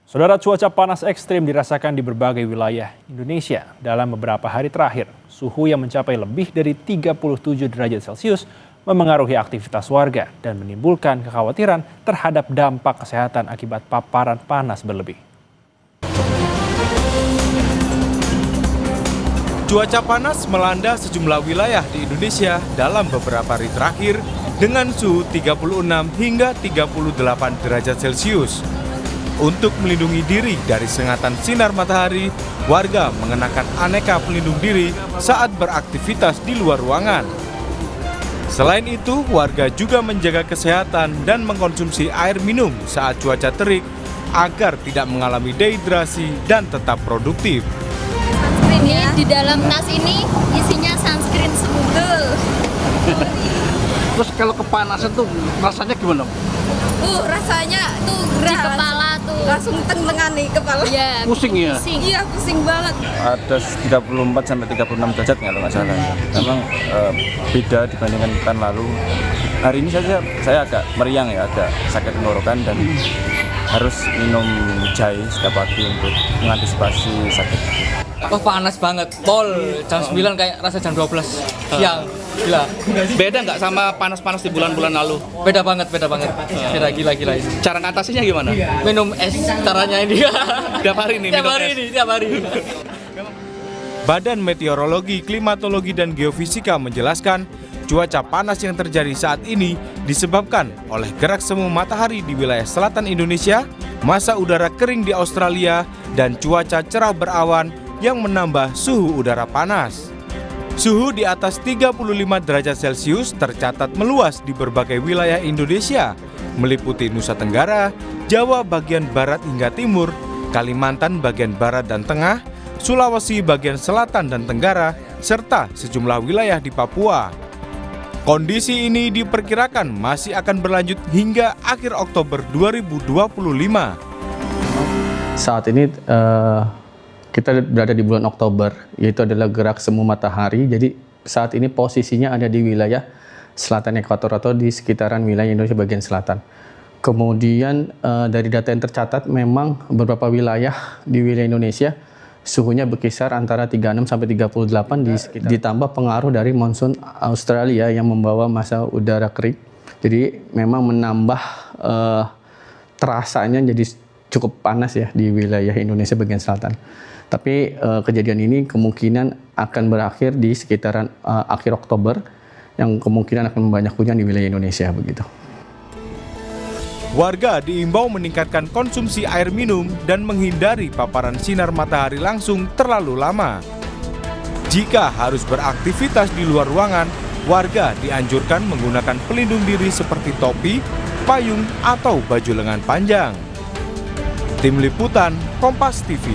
Saudara, cuaca panas ekstrim dirasakan di berbagai wilayah Indonesia dalam beberapa hari terakhir. Suhu yang mencapai lebih dari 37 derajat Celcius memengaruhi aktivitas warga dan menimbulkan kekhawatiran terhadap dampak kesehatan akibat paparan panas berlebih. Cuaca panas melanda sejumlah wilayah di Indonesia dalam beberapa hari terakhir dengan suhu 36 hingga 38 derajat Celcius. Untuk melindungi diri dari sengatan sinar matahari, warga mengenakan aneka pelindung diri saat beraktivitas di luar ruangan. Selain itu, warga juga menjaga kesehatan dan mengkonsumsi air minum saat cuaca terik agar tidak mengalami dehidrasi dan tetap produktif. Sunscreen ya. Di dalam tas ini isinya sunscreen semua. Terus kalau kepanasan tuh rasanya gimana? Rasanya tuh di kepala tuh langsung teng-tengan nih kepala. ya, Pusing ya? Iya, pusing banget. Ada 34 sampai 36 derajat kalau nggak salah. Memang beda dibandingkan pekan lalu. Hari ini saya agak meriang ya, agak sakit tenggorokan dan harus minum jahe setiap pagi untuk mengantisipasi sakit. Panas banget, pol jam 9 kayak rasa jam 12 siang. Gila. Beda nggak sama panas-panas di bulan-bulan lalu? Beda banget. Beda gila ini. Cara ngatasinya gimana? Minum es caranya ini. Tiap hari nih minum es. Tiap hari. Badan Meteorologi, Klimatologi, dan Geofisika menjelaskan cuaca panas yang terjadi saat ini disebabkan oleh gerak semu matahari di wilayah selatan Indonesia, massa udara kering di Australia, dan cuaca cerah berawan yang menambah suhu udara panas. Suhu di atas 35 derajat Celcius tercatat meluas di berbagai wilayah Indonesia, meliputi Nusa Tenggara, Jawa bagian barat hingga timur, Kalimantan bagian barat dan tengah, Sulawesi bagian selatan dan tenggara, serta sejumlah wilayah di Papua. Kondisi ini diperkirakan masih akan berlanjut hingga akhir Oktober 2025. Saat ini kita berada di bulan Oktober, yaitu adalah gerak semu matahari. Jadi saat ini posisinya ada di wilayah selatan ekuator atau di sekitaran wilayah Indonesia bagian selatan. Kemudian dari data yang tercatat memang beberapa wilayah di wilayah Indonesia suhunya berkisar antara 36 sampai 38 ditambah pengaruh dari monsun Australia yang membawa massa udara kering. Jadi memang menambah terasanya jadi cukup panas ya di wilayah Indonesia bagian selatan. Tapi kejadian ini kemungkinan akan berakhir di sekitaran akhir Oktober yang kemungkinan akan banyak hujan di wilayah Indonesia begitu. Warga diimbau meningkatkan konsumsi air minum dan menghindari paparan sinar matahari langsung terlalu lama. Jika harus beraktivitas di luar ruangan, warga dianjurkan menggunakan pelindung diri seperti topi, payung, atau baju lengan panjang. Tim Liputan Kompas TV.